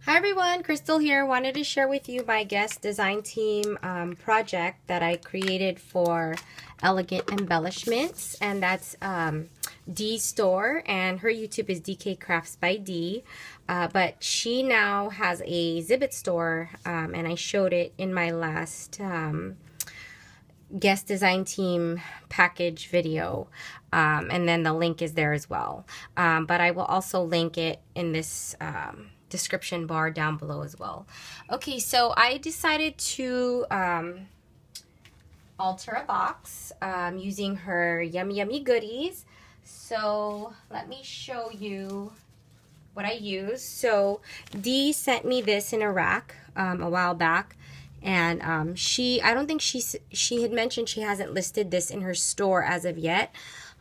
Hi everyone, Crystal here. Wanted to share with you my guest design team project that I created for Elegant Embellishments, and that's Dee's store, and her YouTube is DK Crafts by Dee, but she now has a Zibbit store, and I showed it in my last guest design team package video, and then the link is there as well, but I will also link it in this description bar down below as well. Okay, so I decided to alter a box using her Yummy Yummy Goodies. So let me show you what I use. So Dee sent me this in a rack a while back, and I don't think she had mentioned she hasn't listed this in her store as of yet,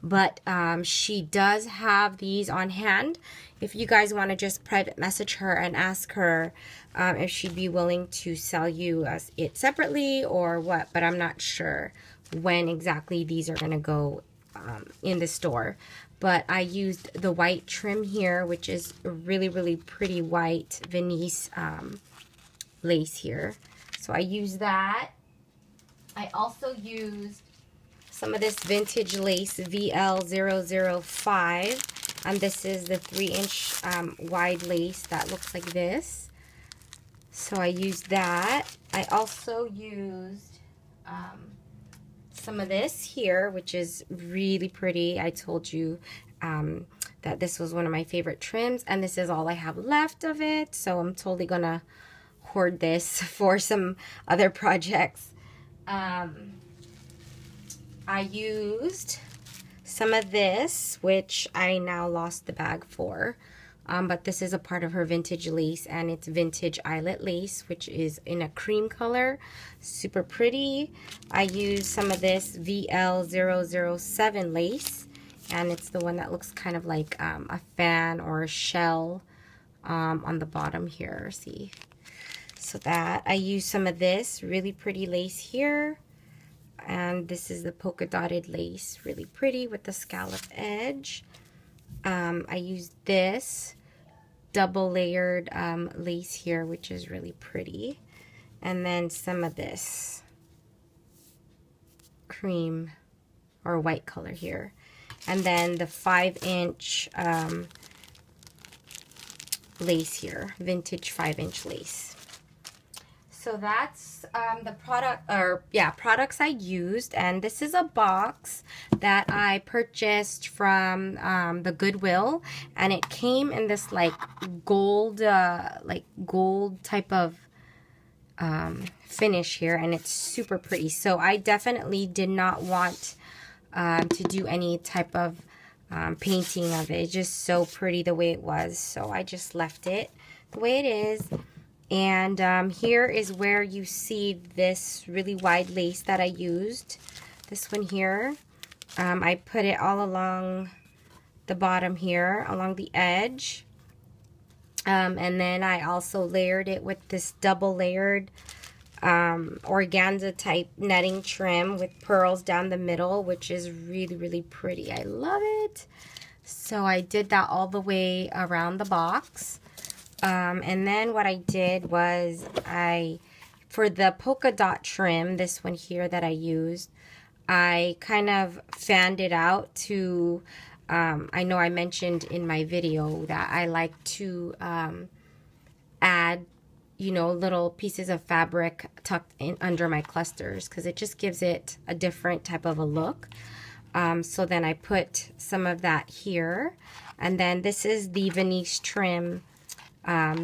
but she does have these on hand. If you guys want to just private message her and ask her if she'd be willing to sell you it separately or what, but I'm not sure when exactly these are going to go in the store. But I used the white trim here, which is a really, really pretty white Venice lace here. So I used that. I also used some of this vintage lace VL005. And this is the 3-inch wide lace that looks like this. So I used that. I also used some of this here, which is really pretty. I told you that this was one of my favorite trims, and this is all I have left of it. So I'm totally gonna hoard this for some other projects. I used some of this, which I now lost the bag for, but this is a part of her vintage lace, and it's vintage eyelet lace, which is in a cream color, super pretty. I used some of this VL007 lace, and it's the one that looks kind of like a fan or a shell on the bottom here, see? So that, I used some of this really pretty lace here. And this is the polka dotted lace, really pretty with the scallop edge. I used this double layered lace here, which is really pretty. And then some of this cream or white color here. And then the 5-inch lace here, vintage 5-inch lace. So that's the products I used, and this is a box that I purchased from the Goodwill, and it came in this like gold type of finish here, and it's super pretty. So I definitely did not want to do any type of painting of it. It's just so pretty the way it was, so I just left it the way it is. And here is where you see this really wide lace that I used. This one here. I put it all along the bottom here, along the edge. And then I also layered it with this double layered organza type netting trim with pearls down the middle, which is really, really pretty. I love it. So I did that all the way around the box. And then what I did was for the polka dot trim, this one here that I used, I kind of fanned it out to, I know I mentioned in my video that I like to add, you know, little pieces of fabric tucked in under my clusters, because it just gives it a different type of a look. So then I put some of that here, and then this is the Venice trim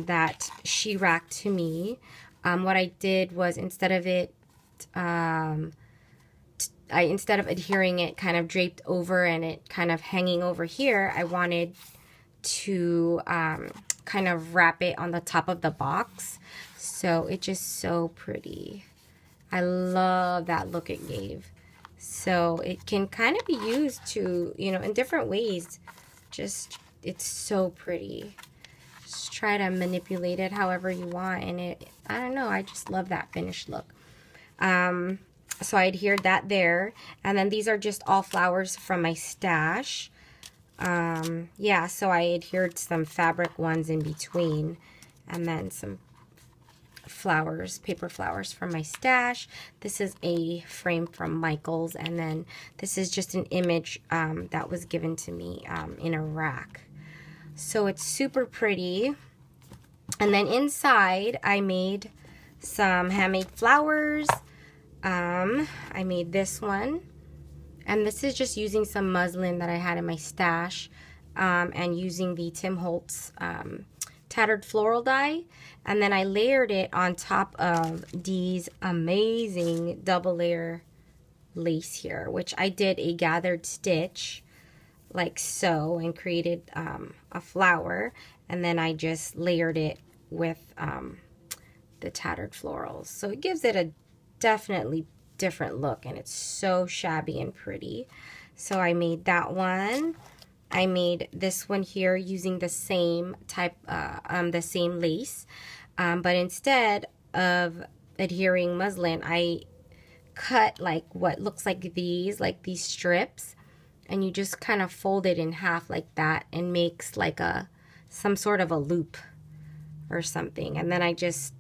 that she racked to me. What I did was, instead of adhering it kind of draped over and it kind of hanging over here, I wanted to kind of wrap it on the top of the box. So it's just so pretty. I love that look it gave. So it can kind of be used to, you know, in different ways. Just, it's so pretty. Just try to manipulate it however you want, and I don't know, I just love that finished look. So I adhered that there, and then these are just all flowers from my stash. Yeah, so I adhered some fabric ones in between, And then some flowers, paper flowers from my stash. This is a frame from Michael's, and then this is just an image that was given to me in a rack. So it's super pretty. And then inside I made some handmade flowers. I made this one, and this is just using some muslin that I had in my stash, and using the Tim Holtz tattered floral die, and then I layered it on top of these amazing double layer lace here, which I did a gathered stitch like so and created a flower, and then I just layered it with the tattered florals. So it gives it a definitely different look, and it's so shabby and pretty. So I made that one. I made this one here using the same type, the same lace, but instead of adhering muslin, I cut like what looks like these strips, and you just kind of fold it in half like that and makes like some sort of a loop or something, and then I just,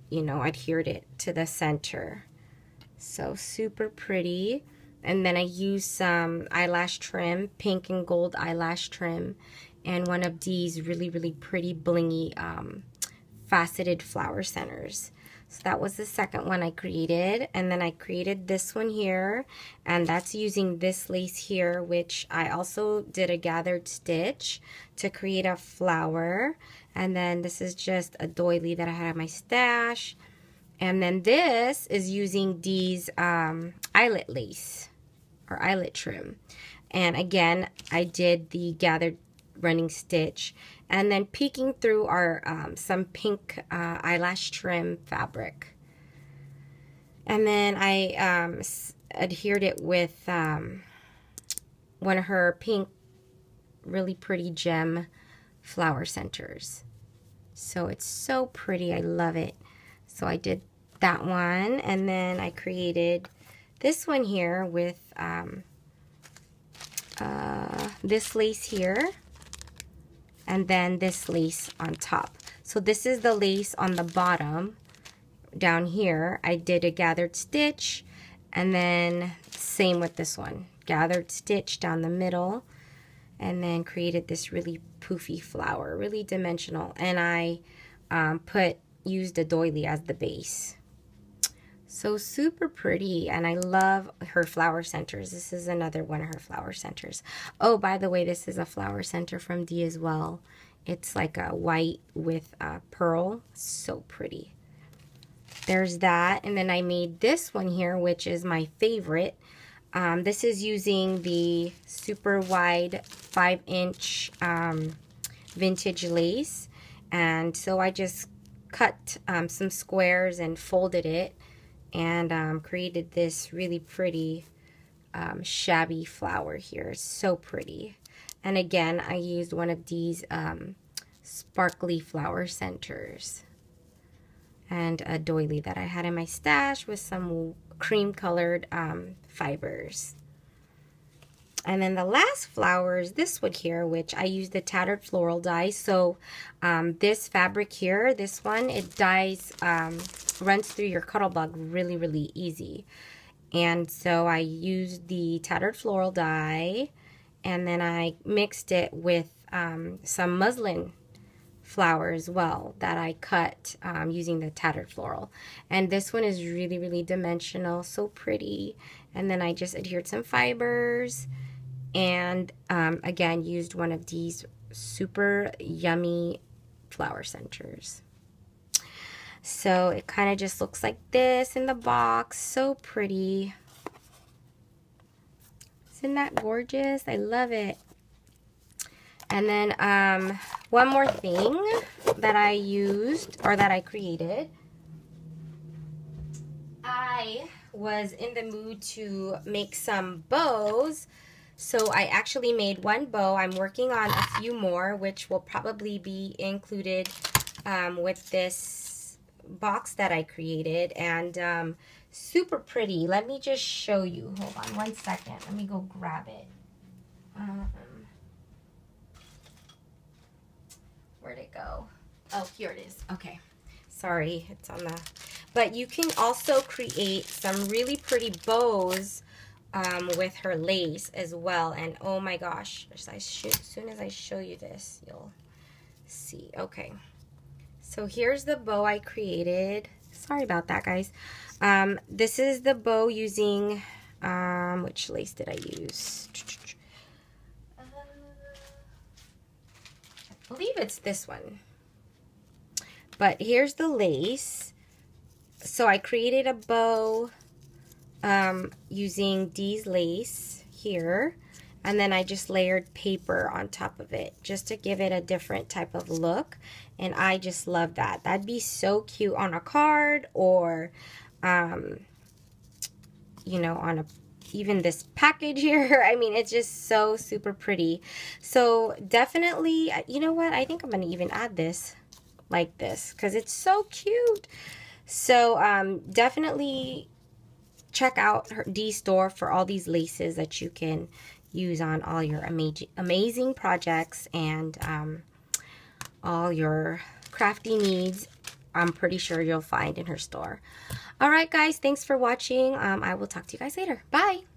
you know, adhered it to the center. So super pretty. And then I used some eyelash trim, pink and gold eyelash trim, and one of these really, really pretty blingy faceted flower centers. So that was the second one I created. And then I created this one here, and that's using this lace here, which I also did a gathered stitch to create a flower. And then this is just a doily that I had in my stash. And then this is using these eyelet lace or eyelet trim. And again, I did the gathered running stitch, and then peeking through are some pink eyelash trim fabric. And then I adhered it with one of her pink, really pretty gem flower centers. So it's so pretty. I love it. So I did that one, and then I created this one here with this lace here, and then this lace on top. So this is the lace on the bottom. Down here I did a gathered stitch, and then same with this one, gathered stitch down the middle, and then created this really poofy flower, really dimensional, and I used a doily as the base. So super pretty, and I love her flower centers. This is another one of her flower centers. Oh, by the way, this is a flower center from Dee as well. It's like a white with pearl. So pretty. There's that, and then I made this one here, which is my favorite. This is using the super wide 5-inch vintage lace, and so I just cut some squares and folded it, and created this really pretty shabby flower here. It's so pretty. And again, I used one of these sparkly flower centers and a doily that I had in my stash with some cream colored fibers. And then the last flower is this one here, which I used the tattered floral die. So this fabric here, this one, it dyes, runs through your Cuttlebug really, really easy. And so I used the tattered floral die, and then I mixed it with some muslin flower as well that I cut using the tattered floral. And this one is really, really dimensional, so pretty. And then I just adhered some fibers, and again used one of these super yummy flower centers. So it kind of just looks like this in the box. So pretty. Isn't that gorgeous? I love it. And then one more thing that I used, or that I created. I was in the mood to make some bows. So I actually made one bow. I'm working on a few more, which will probably be included with this box that I created. And super pretty. Let me just show you. Hold on one second. Let me go grab it. Where'd it go? Oh, here it is. Okay. Sorry, it's on the... But you can also create some really pretty bows with her lace as well. And oh my gosh, as soon as I show you this, you'll see. Okay. So here's the bow I created. Sorry about that, guys. This is the bow using... which lace did I use? I believe it's this one. But here's the lace. So I created a bow using Dee's lace here. And then I just layered paper on top of it just to give it a different type of look. And I just love that. That'd be so cute on a card or, you know, on even this package here. I mean, it's just so super pretty. So definitely, you know what? I think I'm going to even add this like this because it's so cute. So definitely check out her Dee's store for all these laces that you can use on all your amazing projects and all your crafty needs. I'm pretty sure you'll find in her store. All right, guys, thanks for watching. I will talk to you guys later. Bye.